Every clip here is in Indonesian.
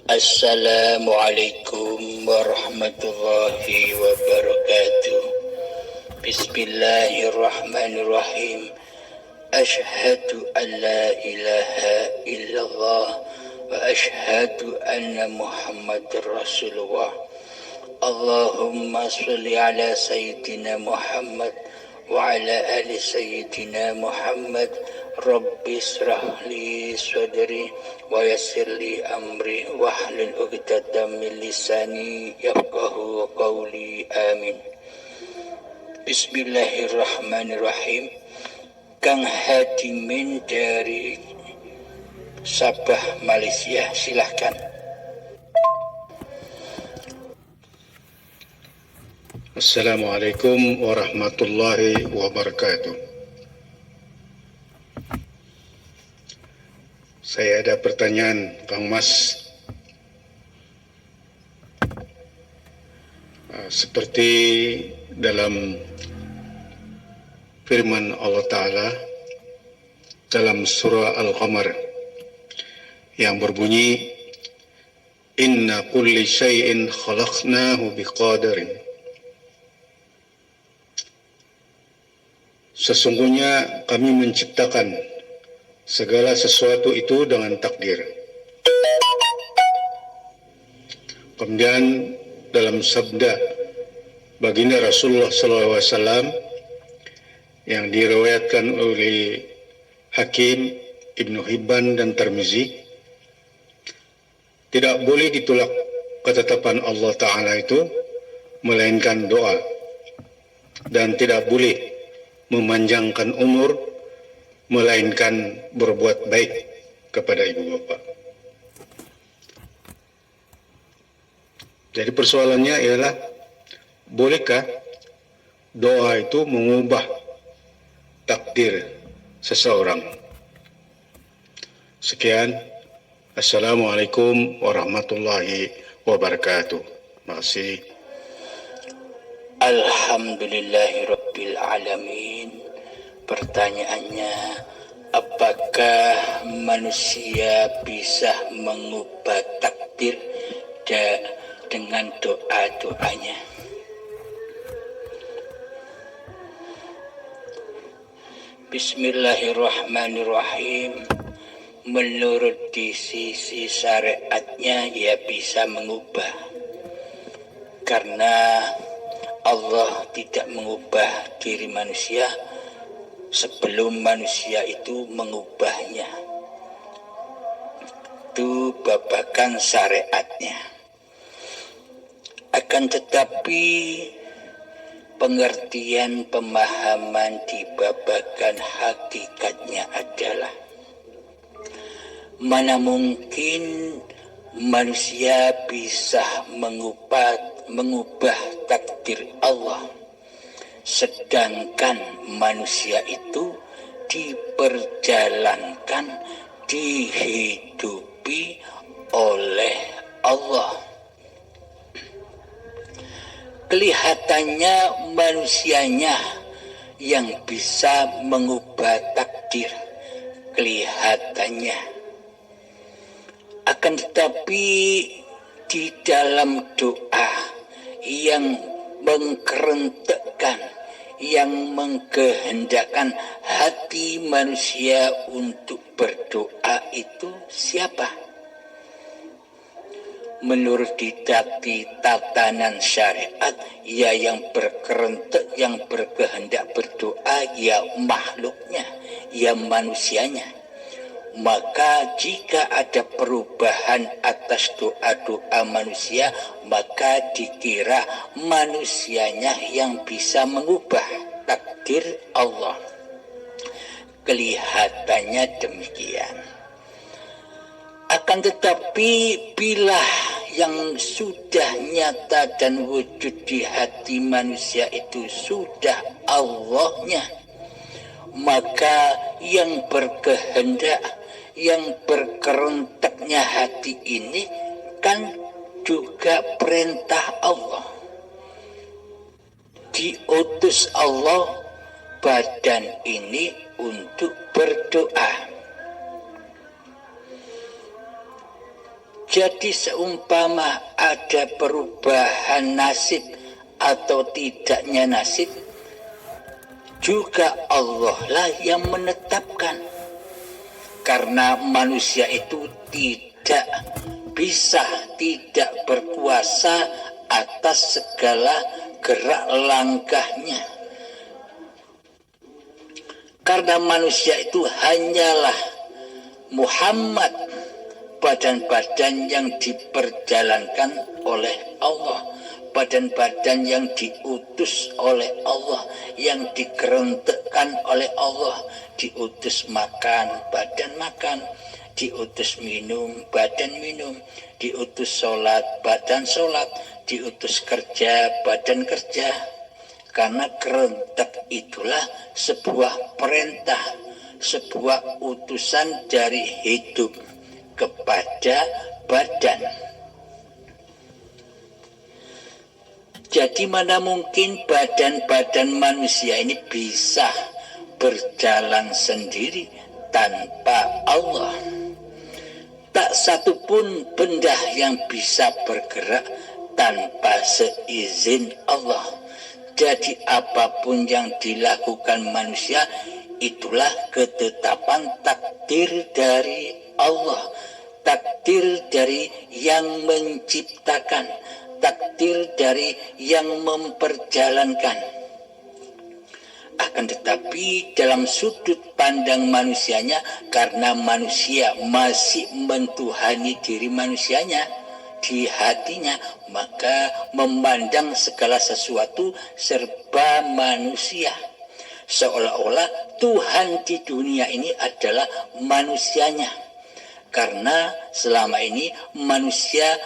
Assalamualaikum warahmatullahi wabarakatuh. Bismillahirrahmanirrahim. Ashhadu an la ilaha illallah wa ashhadu anna Muhammadar Rasulullah. Allahumma sholli ala sayyidina Muhammad wa ala ali sayyidina Muhammad. Rabbi israh li sadri wa yassir li amri wahlul 'uqdatam min lisani yafqahu qawli. Amin. Bismillahirrahmanirrahim. Kang Hadimin dari Sabah, Malaysia, silahkan. Assalamualaikum warahmatullahi wabarakatuh. Saya ada pertanyaan, Kang Mas. Seperti dalam firman Allah Ta'ala dalam surah Al-Qamar yang berbunyi, Inna kulli syai'in khalaqnahu biqadarin. Sesungguhnya kami menciptakan segala sesuatu itu dengan takdir. Kemudian dalam sabda baginda Rasulullah SAW yang diriwayatkan oleh Hakim, Ibnu Hibban dan Tirmizi, tidak boleh ditolak ketetapan Allah Ta'ala itu melainkan doa, dan tidak boleh memanjangkan umur melainkan berbuat baik kepada ibu bapa. Jadi persoalannya ialah, bolehkah doa itu mengubah takdir seseorang? Sekian. Assalamualaikum warahmatullahi wabarakatuh. Terima kasih. Alhamdulillahirabbil alamin. Pertanyaannya, apakah manusia bisa mengubah takdir dengan doa-doanya? Bismillahirrahmanirrahim. Menurut di sisi syariatnya, ya bisa mengubah, karena Allah tidak mengubah diri manusia sebelum manusia itu mengubahnya. Itu babakan syariatnya. Akan tetapi pengertian pemahaman di babakan hakikatnya adalah, mana mungkin manusia bisa mengubah takdir Allah, sedangkan manusia itu diperjalankan, dihidupi oleh Allah. Kelihatannya manusianya yang bisa mengubah takdir, kelihatannya. Akan tetapi di dalam doa yang mengkerentekkan, yang mengkehendakkan hati manusia untuk berdoa itu siapa? Menurut didakti tatanan syariat, ya yang berkerentek, yang berkehendak berdoa, ya makhluknya, ya manusianya. Maka jika ada perubahan atas doa-doa manusia, maka dikira manusianya yang bisa mengubah takdir Allah. Kelihatannya demikian. Akan tetapi bila yang sudah nyata dan wujud di hati manusia itu sudah Allahnya, maka yang berkehendak, yang berkerenteknya hati ini kan juga perintah Allah. Diutus Allah badan ini untuk berdoa. Jadi seumpama ada perubahan nasib atau tidaknya nasib, juga Allah lah yang menetapkan. Karena manusia itu tidak bisa, tidak berkuasa atas segala gerak langkahnya. Karena manusia itu hanyalah Muhammad, badan-badan yang diperjalankan oleh Allah, badan-badan yang diutus oleh Allah, yang digerentekkan oleh Allah, diutus makan, badan makan, diutus minum, badan minum, diutus sholat, badan sholat, diutus kerja, badan kerja. Karena kerentek itulah sebuah perintah, sebuah utusan dari hidup kepada badan. Jadi mana mungkin badan-badan manusia ini bisa berjalan sendiri tanpa Allah. Tak satu pun benda yang bisa bergerak tanpa seizin Allah. Jadi apapun yang dilakukan manusia itulah ketetapan takdir dari Allah, takdir dari yang menciptakan, takdir dari yang memperjalankan. Akan tetapi dalam sudut pandang manusianya, karena manusia masih mentuhani diri manusianya di hatinya, maka memandang segala sesuatu serba manusia, seolah-olah Tuhan di dunia ini adalah manusianya. Karena selama ini manusia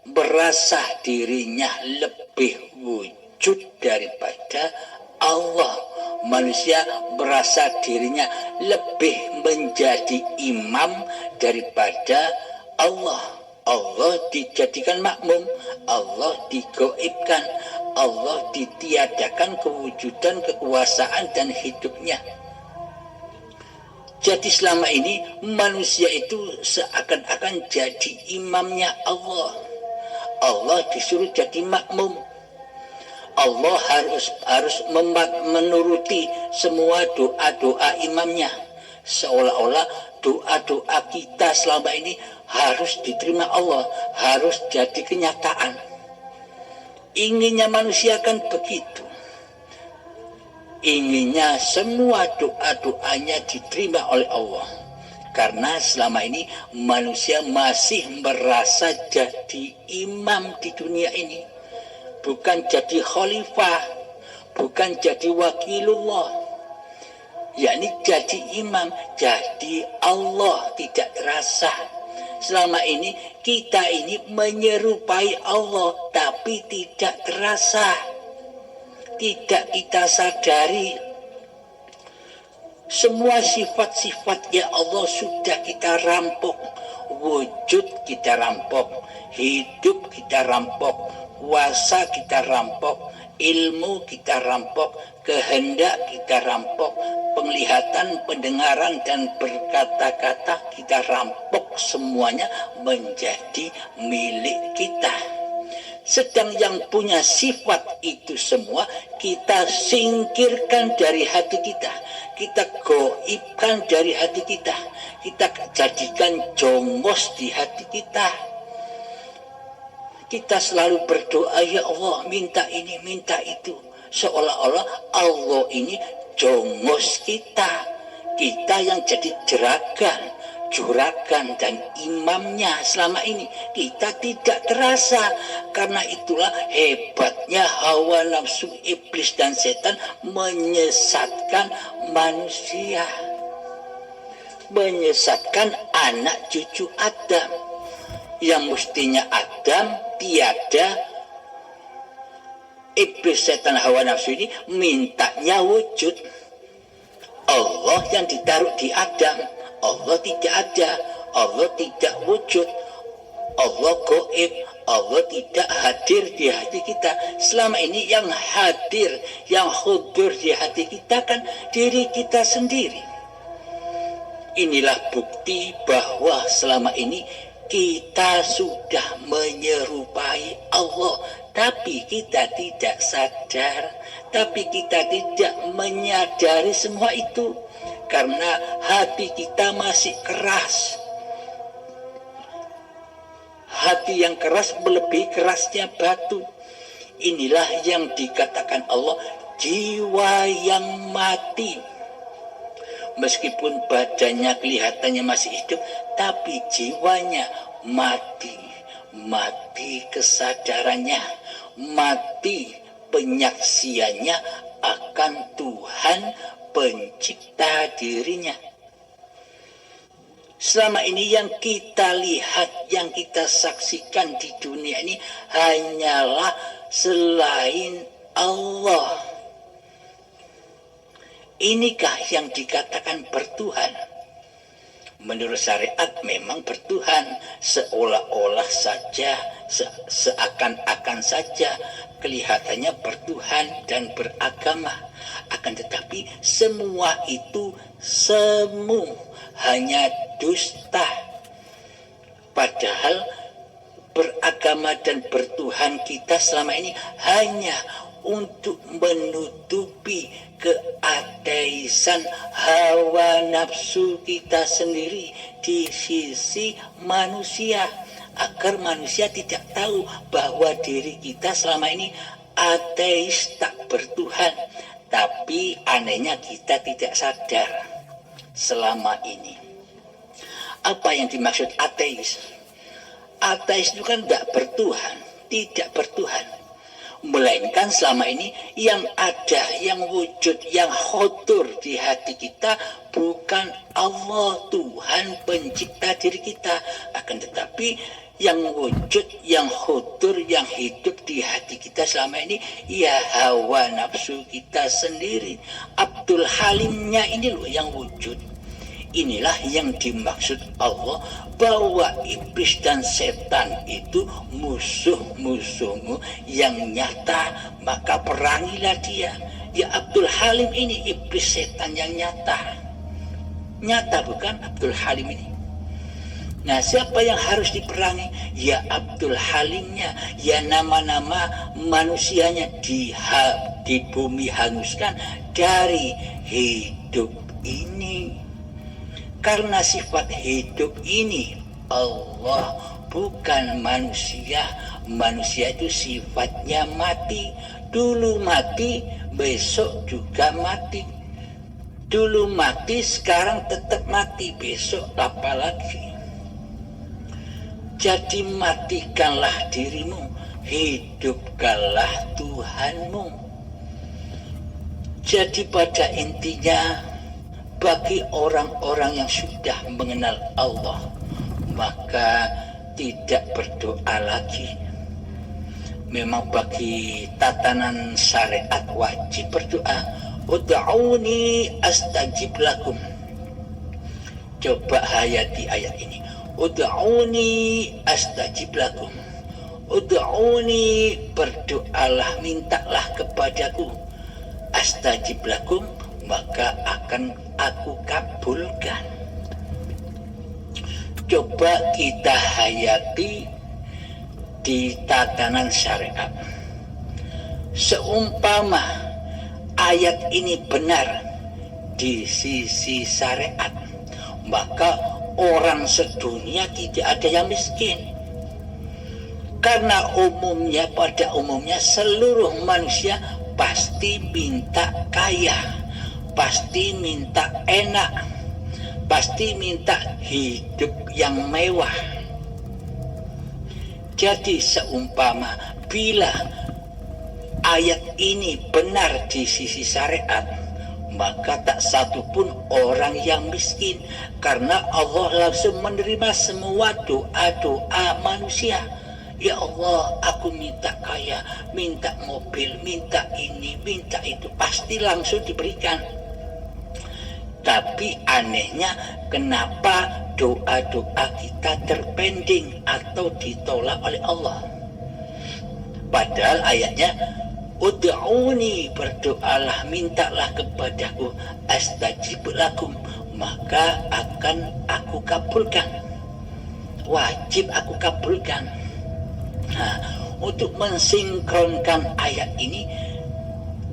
berasa dirinya lebih wujud daripada Allah. Manusia berasa dirinya lebih menjadi imam daripada Allah. Allah dijadikan makmum, Allah digoibkan, Allah ditiadakan kewujudan, kekuasaan dan hidupnya. Jadi selama ini manusia itu seakan-akan jadi imamnya Allah. Allah disuruh jadi makmum. Allah harus menuruti semua doa-doa imamnya. Seolah-olah doa-doa kita selama ini harus diterima Allah, harus jadi kenyataan. Inginnya manusia kan begitu. Inginnya semua doa-doanya diterima oleh Allah. Karena selama ini manusia masih merasa jadi imam di dunia ini. Bukan jadi khalifah, bukan jadi wakilullah, yakni jadi imam, jadi Allah tidak terasa. Selama ini kita ini menyerupai Allah tapi tidak terasa, tidak kita sadari. Semua sifat-sifat ya Allah sudah kita rampok. Wujud kita rampok, hidup kita rampok, kuasa kita rampok, ilmu kita rampok, kehendak kita rampok, penglihatan, pendengaran dan berkata-kata kita rampok, semuanya menjadi milik kita. Sedang yang punya sifat itu semua kita singkirkan dari hati kita, kita goibkan dari hati kita, kita jadikan jongos di hati kita. Kita selalu berdoa, ya Allah minta ini, minta itu. Seolah-olah Allah ini jongos kita. Kita yang jadi juragan dan imamnya selama ini. Kita tidak terasa. Karena itulah hebatnya hawa nafsu iblis dan setan menyesatkan manusia. Menyesatkan anak cucu Adam. Yang mestinya Adam tiada, iblis setan hawa nafsu ini mintanya wujud. Allah yang ditaruh di Adam, Allah tidak ada, Allah tidak wujud, Allah gaib, Allah tidak hadir di hati kita. Selama ini yang hadir, yang hudur di hati kita kan diri kita sendiri. Inilah bukti bahwa selama ini Kita sudah menyerupai Allah, tapi kita tidak sadar, tapi kita tidak menyadari semua itu karena hati kita masih keras. Hati yang keras melebihi kerasnya batu. Inilah yang dikatakan Allah, jiwa yang mati. Meskipun badannya kelihatannya masih hidup, tapi jiwanya mati. Mati kesadarannya, mati penyaksiannya akan Tuhan pencipta dirinya. Selama ini yang kita lihat, yang kita saksikan di dunia ini hanyalah selain Allah. Inikah yang dikatakan bertuhan? Menurut syariat memang bertuhan, seolah-olah saja, seakan-akan saja kelihatannya bertuhan dan beragama. Akan tetapi semua itu semu, hanya dusta. Padahal beragama dan bertuhan kita selama ini hanya untuk menutupi keateisan hawa nafsu kita sendiri di sisi manusia, agar manusia tidak tahu bahwa diri kita selama ini ateis, tak bertuhan. Tapi anehnya kita tidak sadar selama ini. Apa yang dimaksud ateis? Ateis itu kan tidak bertuhan, tidak bertuhan. Melainkan selama ini yang ada, yang wujud, yang khotur di hati kita bukan Allah, Tuhan pencipta diri kita. Akan tetapi yang wujud, yang khotur, yang hidup di hati kita selama ini ya hawa nafsu kita sendiri. Abdul Halimnya ini loh yang wujud. Inilah yang dimaksud Allah, bahwa iblis dan setan itu musuh-musuhmu yang nyata, maka perangilah dia. Ya Abdul Halim ini iblis setan yang nyata. Nyata bukan Abdul Halim ini? Nah, siapa yang harus diperangi? Ya Abdul Halimnya, ya nama-nama manusianya di bumi hanguskan dari hidup ini. Karena sifat hidup ini Allah, bukan manusia. Manusia itu sifatnya mati. Dulu mati, besok juga mati. Dulu mati, sekarang tetap mati, besok apa lagi? Jadi matikanlah dirimu, hidupkanlah Tuhanmu. Jadi pada intinya, bagi orang-orang yang sudah mengenal Allah, maka tidak berdoa lagi. Memang bagi tatanan syariat wajib berdoa. Ud'uni astajib lakum. Coba hayati ayat ini. Ud'uni astajib lakum. Ud'uni, berdoalah, mintalah kepadaku. Astajib lakum, maka akan aku kabulkan. Coba kita hayati di tatanan syariat. Seumpama ayat ini benar di sisi syariat, maka orang sedunia tidak ada yang miskin. Karena pada umumnya seluruh manusia pasti minta kaya, pasti minta enak, pasti minta hidup yang mewah. Jadi seumpama bila ayat ini benar di sisi syariat, maka tak satu pun orang yang miskin, karena Allah langsung menerima semua doa-doa manusia. Ya Allah, aku minta kaya, minta mobil, minta ini, minta itu, pasti langsung diberikan. Tapi anehnya, kenapa doa-doa kita terpending atau ditolak oleh Allah? Padahal ayatnya, ud'uni, berdoalah, mintalah kepadaku, astajib lakum, maka akan aku kabulkan. wajib aku kabulkan. Nah, untuk mensinkronkan ayat ini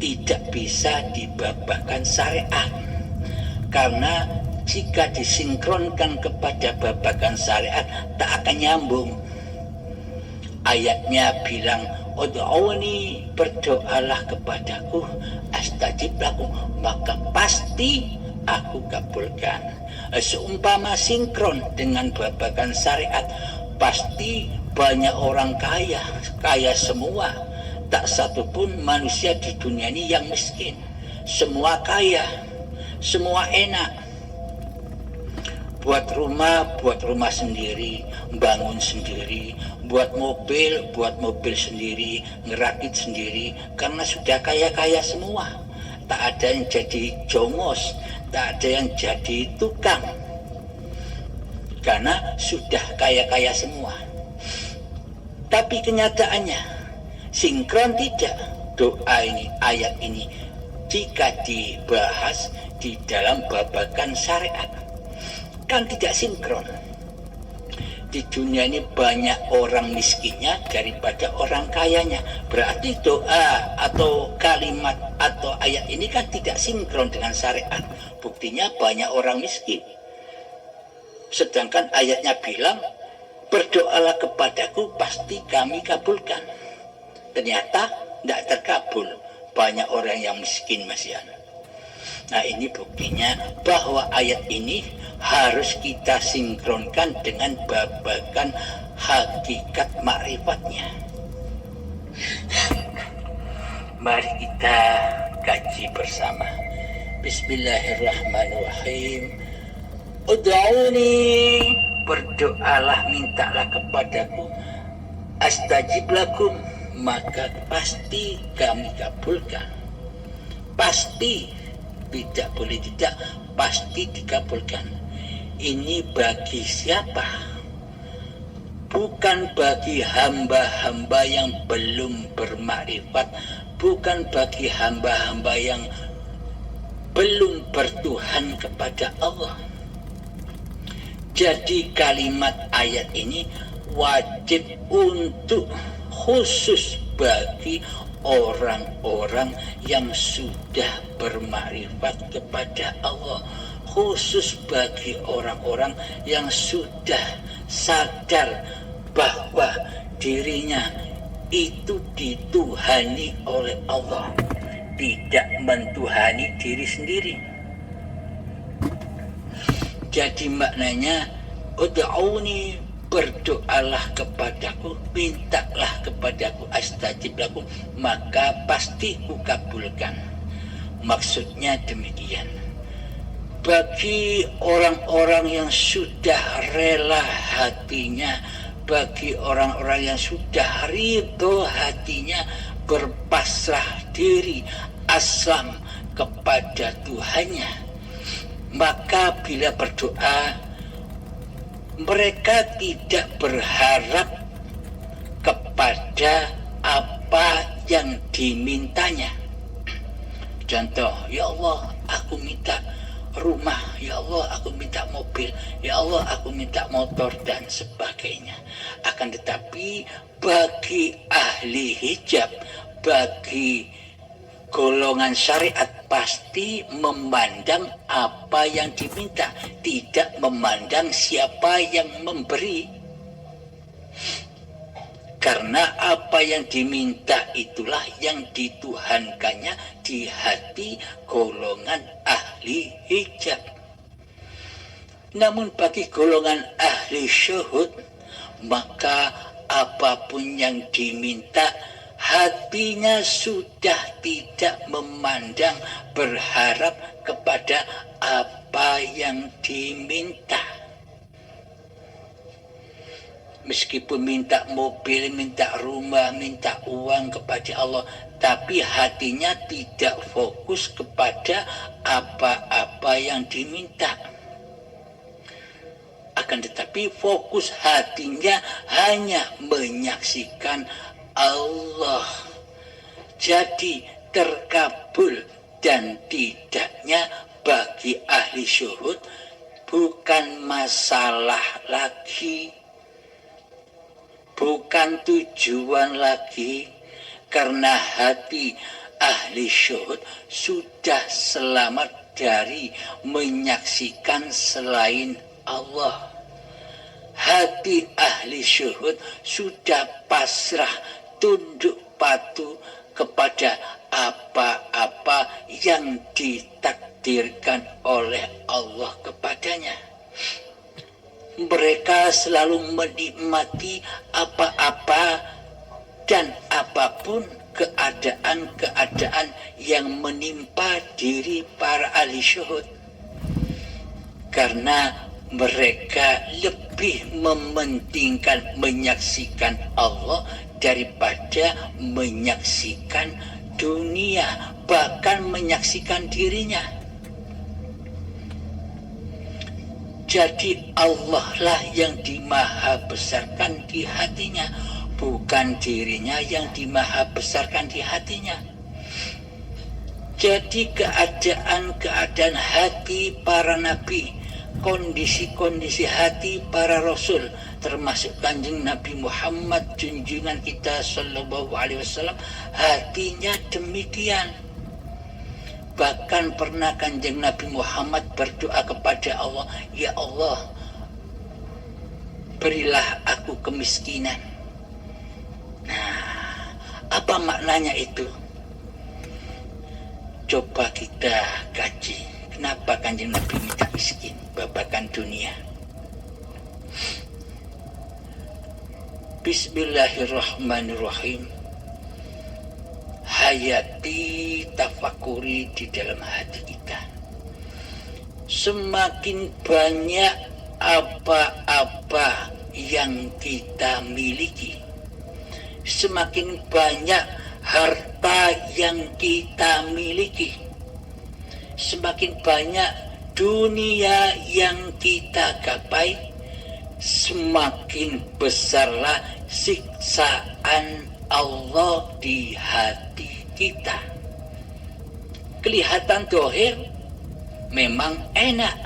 tidak bisa dibabakan syariat, karena jika disinkronkan kepada babakan syariat tak akan nyambung. Ayatnya bilang, ud'uni, berdoalah kepadaku, astajib lakum, maka pasti aku kabulkan. Seumpama sinkron dengan babakan syariat, pasti banyak orang kaya semua. Tak satu pun manusia di dunia ini yang miskin. Semua kaya, semua enak. Buat rumah sendiri, bangun sendiri, buat mobil sendiri, ngerakit sendiri, karena sudah kaya-kaya semua. Tak ada yang jadi jongos, tak ada yang jadi tukang, karena sudah kaya-kaya semua. Tapi kenyataannya sinkron tidak doa ini, ayat ini, jika dibahas di dalam babakan syariat. Kan tidak sinkron. Di dunia ini banyak orang miskinnya daripada orang kayanya. Berarti doa atau kalimat atau ayat ini kan tidak sinkron dengan syariat. Buktinya banyak orang miskin. Sedangkan ayatnya bilang, berdoalah kepadaku, pasti kami kabulkan. Ternyata tidak terkabul. Banyak orang yang miskin, Mas Yan. Nah, ini buktinya bahwa ayat ini harus kita sinkronkan dengan babakan hakikat ma'rifatnya. Mari kita kaji bersama. Bismillahirrahmanirrahim. Ud'uni, berdoalah, mintalah kepadaku, astajib lakum, maka pasti kami kabulkan. Pasti, tidak boleh tidak, pasti dikabulkan. Ini bagi siapa? Bukan bagi hamba-hamba yang belum bermakrifat, bukan bagi hamba-hamba yang belum bertuhan kepada Allah. Jadi kalimat ayat ini wajib untuk khusus bagi orang-orang yang sudah bermakrifat kepada Allah, khusus bagi orang-orang yang sudah sadar bahwa dirinya itu dituhani oleh Allah, tidak mentuhani diri sendiri. Jadi maknanya, ud'uni, berdoalah kepadaku, mintalah kepadaku, astajib lakum, maka pasti kukabulkan. Maksudnya demikian. Bagi orang-orang yang sudah rela hatinya, bagi orang-orang yang sudah ridho hatinya, berpasrah diri, aslam kepada Tuhannya, maka bila berdoa, mereka tidak berharap kepada apa yang dimintanya. Contoh, ya Allah, aku minta rumah, ya Allah, aku minta mobil, ya Allah, aku minta motor, dan sebagainya. Akan tetapi bagi ahli hijab, bagi golongan syariat, pasti memandang apa yang diminta, tidak memandang siapa yang memberi. Karena apa yang diminta itulah yang dituhankannya di hati golongan ahli hijab. Namun bagi golongan ahli syuhud, maka apapun yang diminta, hatinya sudah tidak memandang, berharap kepada apa yang diminta. Meskipun minta mobil, minta rumah, minta uang kepada Allah, tapi hatinya tidak fokus kepada apa-apa yang diminta. Akan tetapi fokus hatinya hanya menyaksikan Allah. Jadi terkabul dan tidaknya bagi ahli syuhud bukan masalah lagi. bukan tujuan lagi, karena hati ahli syuhud sudah selamat dari menyaksikan selain Allah. Hati ahli syuhud sudah pasrah tunduk patuh kepada apa-apa yang ditakdirkan oleh Allah kepadanya. Mereka selalu menikmati apa-apa dan apapun keadaan-keadaan yang menimpa diri para ahli syuhud, karena mereka lebih mementingkan menyaksikan Allah daripada menyaksikan dunia, bahkan menyaksikan dirinya. Jadi Allah lah yang dimaha besarkan di hatinya, bukan dirinya yang dimaha besarkan di hatinya. Jadi keadaan-keadaan hati para nabi, kondisi-kondisi hati para rasul, termasuk Kanjeng Nabi Muhammad junjungan kita sallallahu alaihi wasallam, hatinya demikian. Bahkan pernah Kanjeng Nabi Muhammad berdoa kepada Allah, ya Allah, berilah aku kemiskinan. Nah, apa maknanya itu? Coba kita kaji. Kenapa Kanjeng Nabi minta miskin? Babakan dunia. Bismillahirrahmanirrahim. Hayati tafakuri di dalam hati kita. Semakin banyak apa-apa yang kita miliki, semakin banyak harta yang kita miliki, semakin banyak dunia yang kita gapai, semakin besarlah siksaan Allah di hati kita. Kelihatan dohir memang enak,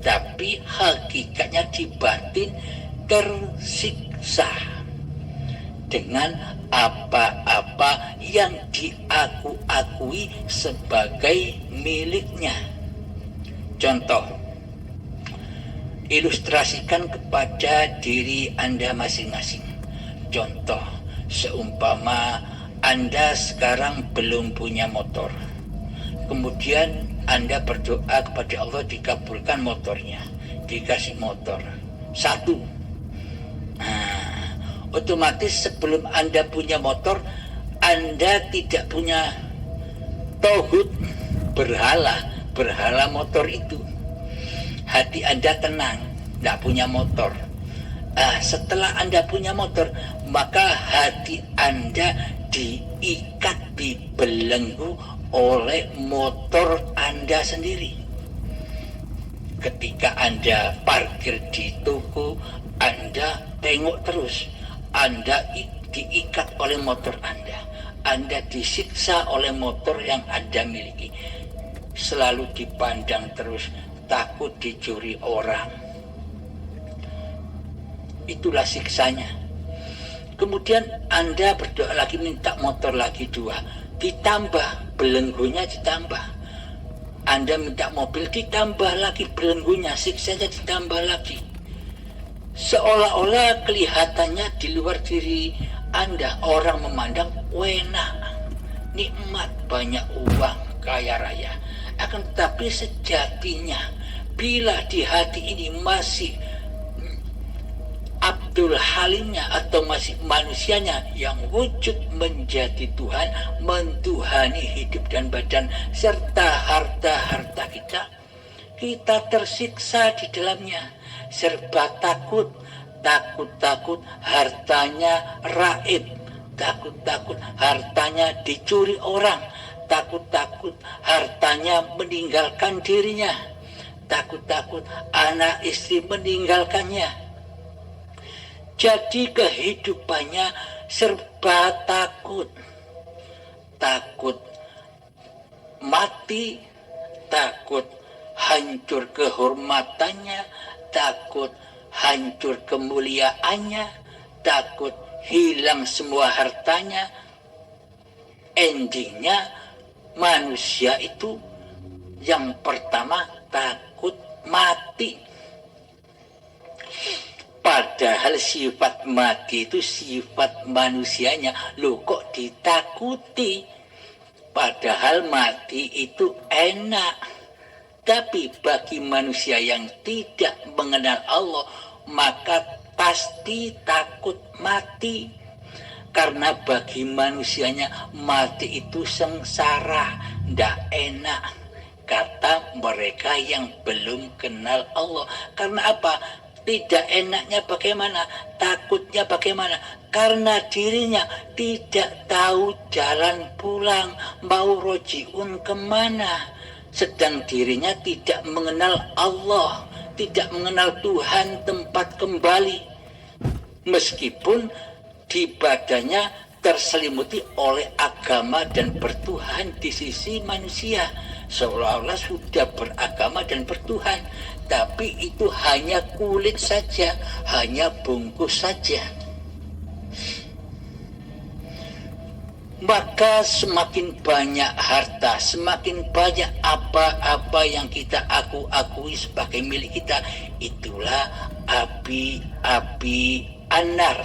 tapi hakikatnya di batin tersiksa dengan apa-apa yang diakui sebagai miliknya. Contoh, ilustrasikan kepada diri Anda masing-masing. Contoh, seumpama Anda sekarang belum punya motor, kemudian Anda berdoa kepada Allah dikabulkan motornya, dikasih motor satu. Nah, otomatis sebelum Anda punya motor, Anda tidak punya tauhid berhala motor itu. Hati Anda tenang, tidak punya motor. Setelah Anda punya motor, maka hati Anda diikat, dibelenggu oleh motor Anda sendiri. Ketika Anda parkir di toko, Anda tengok terus, Anda diikat oleh motor Anda. Anda disiksa oleh motor yang Anda miliki. Selalu dipandang terus, takut dicuri orang. Itulah siksanya. Kemudian Anda berdoa lagi, minta motor lagi 2, ditambah belenggunya, ditambah. Anda minta mobil, ditambah lagi belenggunya, siksanya ditambah lagi. Seolah-olah kelihatannya di luar diri Anda, orang memandang enak, nikmat, banyak uang, kaya raya. Akan tetapi sejatinya, bila di hati ini masih Abdul Halimnya atau masih manusianya yang wujud menjadi Tuhan, mentuhani hidup dan badan serta harta-harta kita tersiksa di dalamnya. Serba takut hartanya raib, takut hartanya dicuri orang, takut hartanya meninggalkan dirinya, takut anak istri meninggalkannya. Jadi kehidupannya serba takut mati, takut hancur kehormatannya, takut hancur kemuliaannya, takut hilang semua hartanya, endingnya manusia itu yang pertama takut mati. Padahal sifat mati itu sifat manusianya. Loh kok ditakuti? Padahal mati itu enak. Tapi bagi manusia yang tidak mengenal Allah, maka pasti takut mati. Karena bagi manusianya mati itu sengsara, tidak enak. Kata mereka yang belum kenal Allah. Karena apa? Tidak enaknya bagaimana? Takutnya bagaimana? Karena dirinya tidak tahu jalan pulang, mau rojiun kemana. Sedang dirinya tidak mengenal Allah, tidak mengenal Tuhan tempat kembali. Meskipun di badannya terselimuti oleh agama dan bertuhan di sisi manusia, seolah-olah sudah beragama dan bertuhan, tapi itu hanya kulit saja, hanya bungkus saja. Maka semakin banyak harta, semakin banyak apa-apa yang kita akui sebagai milik kita, itulah api-api anar,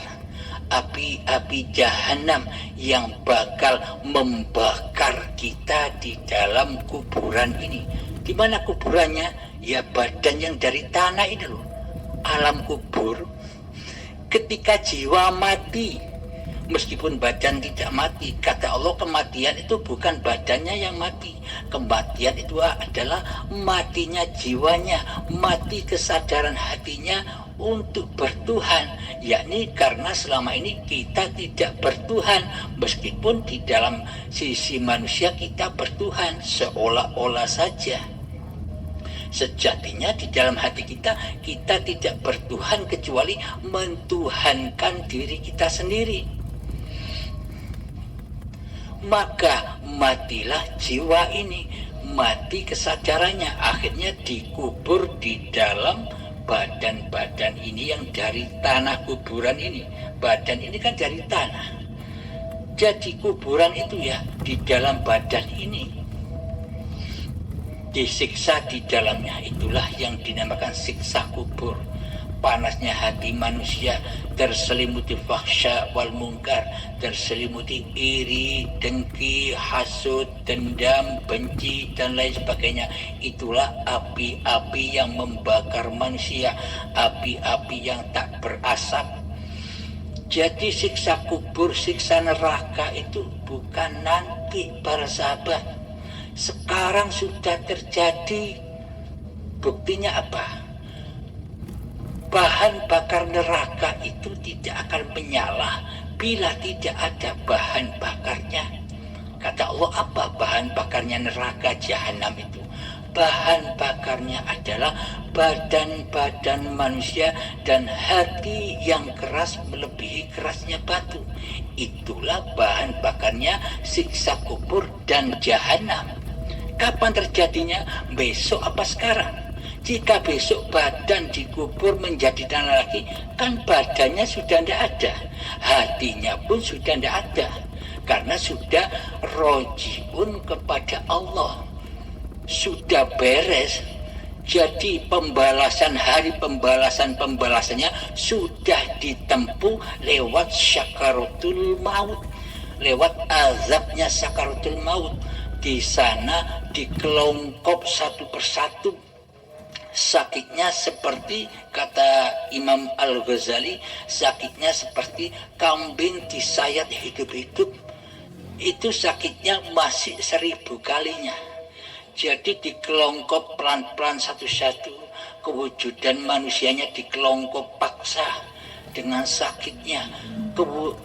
api-api jahanam yang bakal membakar kita di dalam kuburan ini. Di mana kuburannya? Ya badan yang dari tanah ini loh. Alam kubur. Ketika jiwa mati, meskipun badan tidak mati, kata Allah kematian itu bukan badannya yang mati. Kematian itu adalah matinya jiwanya, mati kesadaran hatinya untuk bertuhan, yakni karena selama ini kita tidak bertuhan, meskipun di dalam sisi manusia kita bertuhan seolah-olah saja. Sejatinya di dalam hati kita tidak bertuhan kecuali mentuhankan diri kita sendiri. Maka matilah jiwa ini, mati kesadarannya, akhirnya dikubur di dalam badan-badan ini yang dari tanah kuburan ini. Badan ini kan dari tanah, jadi kuburan itu ya di dalam badan ini, disiksa di dalamnya. Itulah yang dinamakan siksa kubur. Panasnya hati manusia terselimuti fahsya wal mungkar, terselimuti iri, dengki, hasud, dendam, benci, dan lain sebagainya. Itulah api-api yang membakar manusia, api-api yang tak berasap. Jadi siksa kubur, siksa neraka itu bukan nanti para sahabat, sekarang sudah terjadi. Buktinya apa? Bahan bakar neraka itu tidak akan menyala bila tidak ada bahan bakarnya. Kata Allah, apa bahan bakarnya neraka jahanam itu? Bahan bakarnya adalah badan-badan manusia dan hati yang keras melebihi kerasnya batu. Itulah bahan bakarnya siksa kubur dan jahanam. Kapan terjadinya? Besok apa sekarang? Jika besok badan dikubur menjadi tanah lagi, kan badannya sudah tidak ada, hatinya pun sudah tidak ada, karena sudah rojiun kepada Allah, sudah beres. Jadi pembalasan hari pembalasannya sudah ditempuh lewat syakaratul maut, lewat azabnya syakaratul maut. Di sana dikelongkop satu persatu. Sakitnya seperti, kata Imam Al-Ghazali, sakitnya seperti kambing disayat hidup-hidup. Itu sakitnya masih 1000 kalinya. Jadi dikelongkop pelan-pelan satu-satu, kewujudan manusianya dikelongkop paksa dengan sakitnya,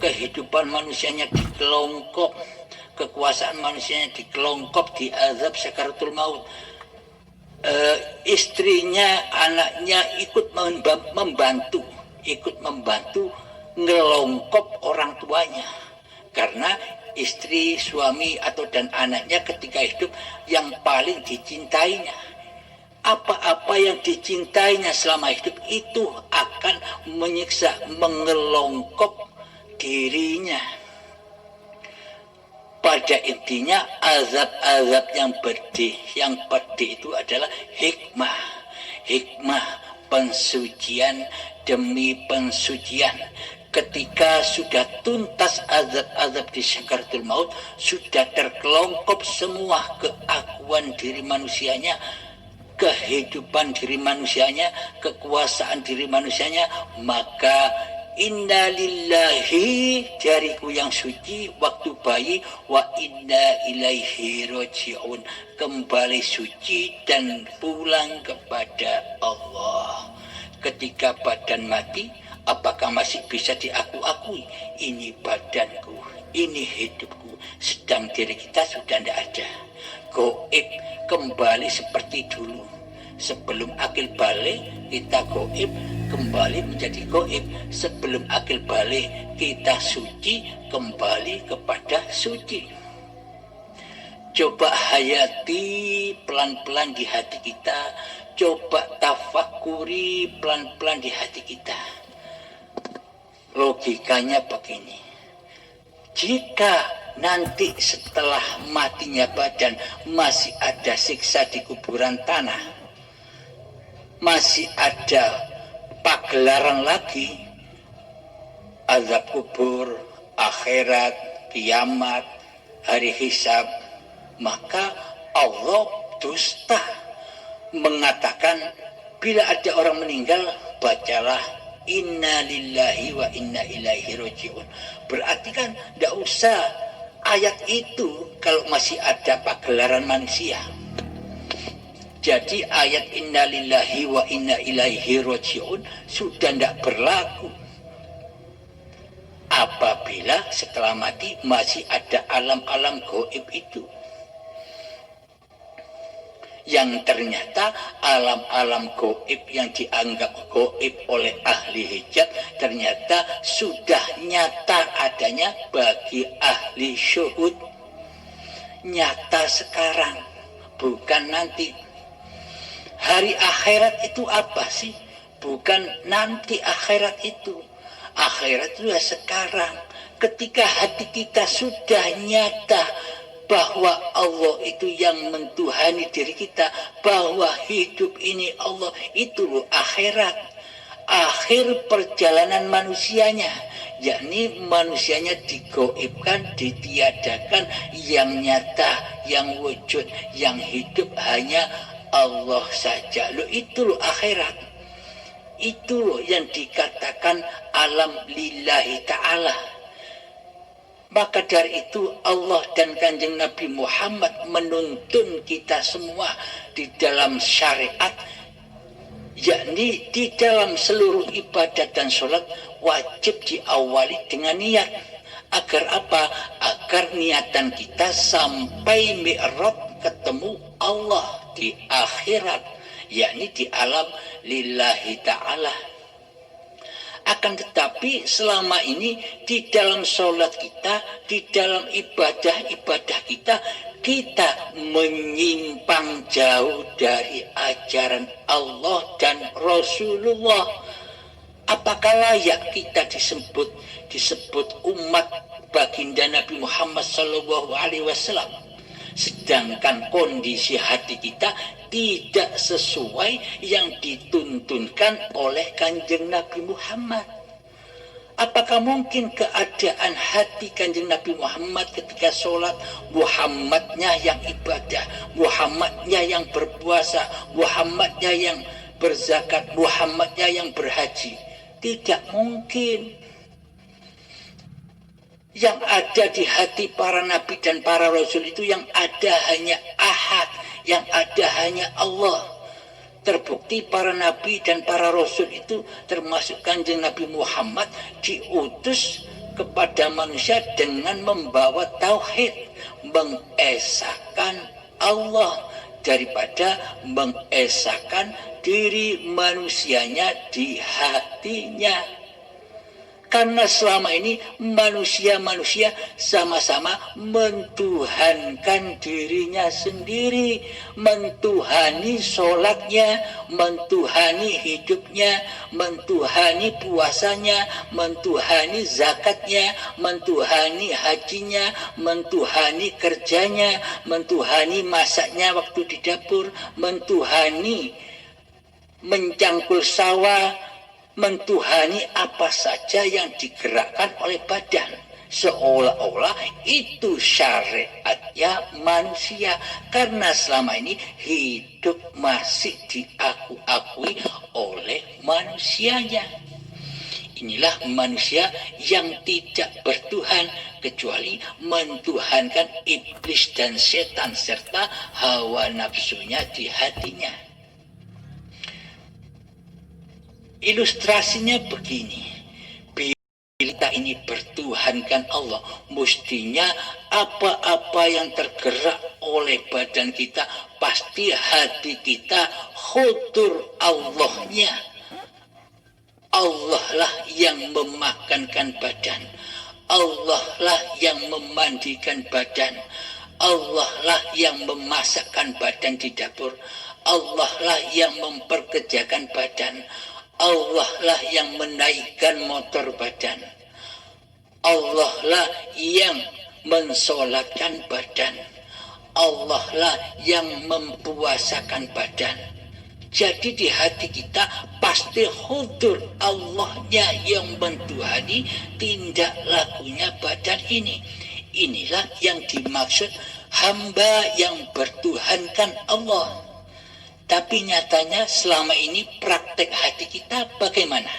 kehidupan manusianya dikelongkop, kekuasaan manusianya dikelongkop, diazab sakaratul maut. Istrinya, anaknya ikut membantu ngelongkop orang tuanya, karena istri, suami atau dan anaknya ketika hidup yang paling dicintainya. Apa-apa yang dicintainya selama hidup itu akan menyiksa, mengelongkop dirinya. Pada intinya azab-azab yang pedih itu adalah hikmah. Hikmah pensucian demi pensucian. Ketika sudah tuntas azab-azab di sakaratul maut, sudah terkelongkop semua keakuan diri manusianya, kehidupan diri manusianya, kekuasaan diri manusianya, maka inna lillahi, jariku yang suci waktu bayi, wa inna ilaihi roji'un, kembali suci dan pulang kepada Allah. Ketika badan mati, apakah masih bisa diakui? Ini badanku, ini hidupku, sedang diri kita sudah tidak ada. Goib kembali seperti dulu. Sebelum akil balik kita goib, kembali menjadi goib. Sebelum akil balik kita suci, kembali kepada suci. Coba hayati pelan-pelan di hati kita. Coba tafakuri pelan-pelan di hati kita. Logikanya begini. Jika nanti setelah matinya badan masih ada siksa di kuburan tanah, masih ada pagelaran lagi, azab kubur, akhirat, kiamat, hari hisab, maka Allah dusta mengatakan bila ada orang meninggal, bacalah inna lillahi wa inna ilaihi roji'un. Berarti kan tidak usah ayat itu kalau masih ada pagelaran manusia. Jadi ayat inna lillahi wa inna ilaihi roji'un sudah tidak berlaku apabila setelah mati masih ada alam-alam gaib itu, yang ternyata alam-alam gaib yang dianggap gaib oleh ahli hijab ternyata sudah nyata adanya bagi ahli syuhud. Nyata sekarang, bukan nanti. Hari akhirat itu apa sih? Bukan nanti akhirat itu. Akhirat itu ya sekarang. Ketika hati kita sudah nyata bahwa Allah itu yang mentuhani diri kita, bahwa hidup ini Allah, itu loh akhirat. Akhir perjalanan manusianya, yakni manusianya digoibkan, ditiadakan, yang nyata, yang wujud, yang hidup hanya Allah saja. Loh itu loh akhirat. Itu loh yang dikatakan alam lillahi ta'ala. Maka dari itu Allah dan Kanjeng Nabi Muhammad menuntun kita semua di dalam syariat, yakni di dalam seluruh ibadat dan sholat wajib diawali dengan niat. Agar apa? Agar niatan kita sampai mi'raj ketemu Allah di akhirat, yakni di alam lillahi ta'ala. Akan tetapi selama ini di dalam sholat kita, di dalam ibadah-ibadah kita, kita menyimpang jauh dari ajaran Allah dan Rasulullah. Apakah layak kita disebut umat baginda Nabi Muhammad SAW? Sedangkan kondisi hati kita tidak sesuai yang dituntunkan oleh Kanjeng Nabi Muhammad. Apakah mungkin keadaan hati Kanjeng Nabi Muhammad ketika sholat, Muhammadnya yang ibadah, Muhammadnya yang berpuasa, Muhammadnya yang berzakat, Muhammadnya yang berhaji? Tidak mungkin. Yang ada di hati para nabi dan para rasul itu yang ada hanya Ahad, yang ada hanya Allah. Terbukti para nabi dan para rasul itu termasuk Kanjeng Nabi Muhammad diutus kepada manusia dengan membawa tauhid, mengesahkan Allah daripada mengesahkan diri manusianya di hatinya. Karena selama ini manusia-manusia sama-sama mentuhankan dirinya sendiri, mentuhani sholatnya, mentuhani hidupnya, mentuhani puasanya, mentuhani zakatnya, mentuhani hajinya, mentuhani kerjanya, mentuhani masaknya waktu di dapur, mentuhani mencangkul sawah, mentuhani apa saja yang digerakkan oleh badan, seolah-olah itu syariatnya manusia, karena selama ini hidup masih diakui oleh manusianya. Inilah manusia yang tidak bertuhan kecuali mentuhankan iblis dan setan serta hawa nafsunya di hatinya. Ilustrasinya begini, bila kita ini bertuhankan Allah, mestinya apa-apa yang tergerak oleh badan kita, pasti hati kita khudur Allahnya. Allah lah yang memakankan badan, Allah lah yang memandikan badan, Allah lah yang memasakkan badan di dapur, Allah lah yang memperkerjakan badan, Allah lah yang menaikkan motor badan, Allah lah yang mensolatkan badan, Allah lah yang mempuasakan badan. Jadi di hati kita pasti hudur Allahnya yang mentuhani tindak lakunya badan ini. Inilah yang dimaksud hamba yang bertuhankan Allah. Tapi nyatanya selama ini praktek hati kita bagaimana?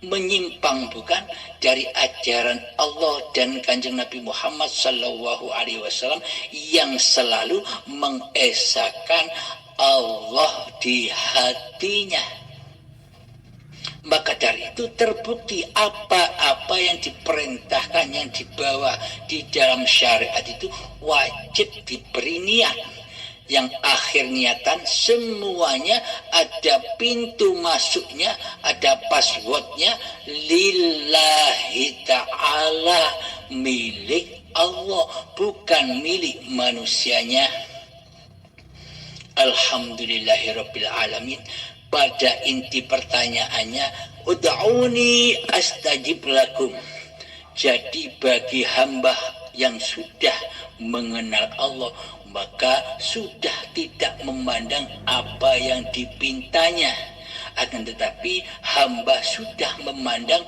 Menyimpang bukan dari ajaran Allah dan Kanjeng Nabi Muhammad SAW yang selalu mengesahkan Allah di hatinya. Maka dari itu terbukti apa-apa yang diperintahkan, yang dibawa di dalam syariat itu wajib diberi niat. Yang akhir niatan semuanya ada pintu masuknya, ada passwordnya, lillahi ta'ala, milik Allah, bukan milik manusianya. Alhamdulillahirabbil alamin. Pada inti pertanyaannya, ud'uni astajib lakum. Jadi bagi hamba yang sudah mengenal Allah, maka sudah tidak memandang apa yang dipintanya, akan tetapi hamba sudah memandang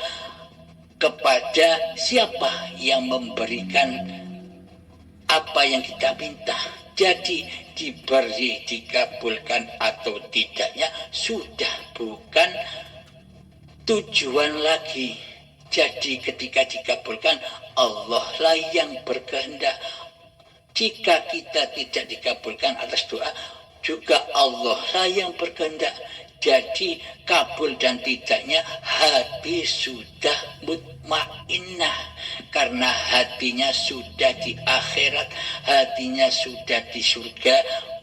kepada siapa yang memberikan apa yang kita minta. Jadi diberi, dikabulkan atau tidaknya sudah bukan tujuan lagi. Jadi ketika dikabulkan, Allah lah yang berkehendak. Jika kita tidak dikabulkan atas doa, juga Allah lah yang berkehendak. Jadi kabul dan tidaknya hati sudah mutmainnah, karena hatinya sudah di akhirat, hatinya sudah di surga,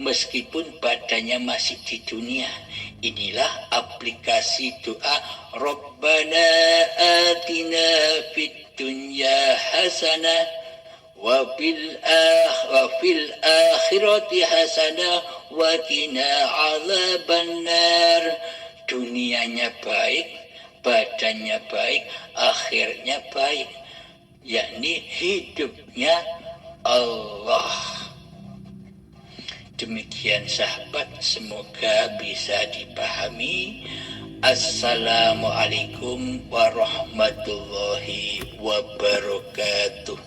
meskipun badannya masih di dunia. Inilah aplikasi doa Rabbana atina fid dunya hasanah wa fil akhirati hasanah wa qina adzabannar. Dunianya baik, badannya baik, akhirnya baik, yakni hidupnya Allah. Demikian sahabat, semoga bisa dipahami. Assalamualaikum warahmatullahi wabarakatuh.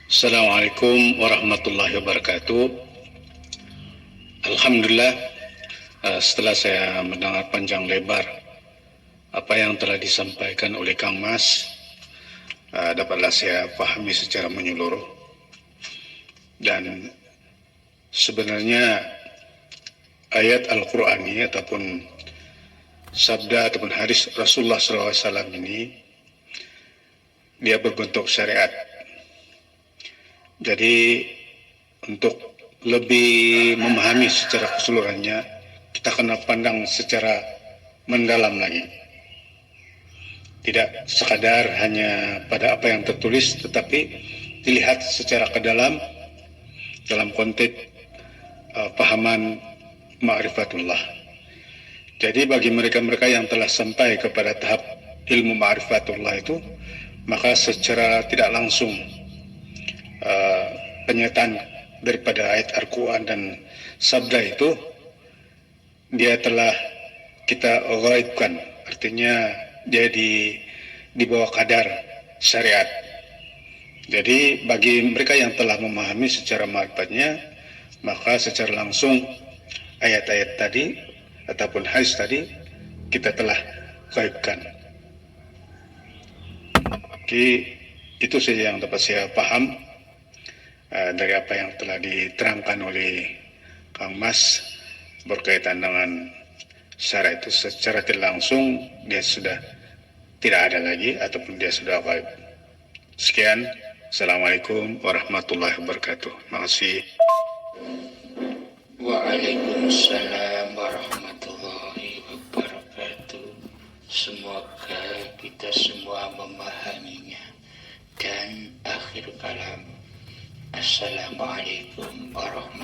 Assalamualaikum warahmatullahi wabarakatuh. Alhamdulillah, setelah saya mendengar panjang lebar apa yang telah disampaikan oleh Kang Mas, dapatlah saya pahami secara menyeluruh. Dan sebenarnya ayat Al-Quran ini ataupun sabda ataupun hadis Rasulullah SAW ini dia berbentuk syariat. Jadi untuk lebih memahami secara keseluruhannya, kita kena pandang secara mendalam lagi. Tidak sekadar hanya pada apa yang tertulis, tetapi dilihat secara ke dalam konteks pahaman ma'rifatullah. Jadi bagi mereka-mereka yang telah sampai kepada tahap ilmu ma'rifatullah itu, maka secara tidak langsung penyataan daripada ayat Al-Quran dan sabda itu dia telah kita ghaibkan, artinya dia di bawah kadar syariat. Jadi bagi mereka yang telah memahami secara ma'rifatnya, maka secara langsung ayat-ayat tadi ataupun hadis tadi kita telah ghaibkan. Oke, itu saja yang dapat saya paham dari apa yang telah diterangkan oleh Kang Mas berkaitan dengan syariat itu. Secara tidak langsung dia sudah tidak ada lagi ataupun dia sudah ghaib. Sekian, Assalamualaikum warahmatullahi wabarakatuh. Terima kasih. Waalaikumsalam warahmatullahi wabarakatuh. Semoga kita semua memahaminya. Dan akhir kalam, Assalamualaikum warahmatullahi wabarakatuh.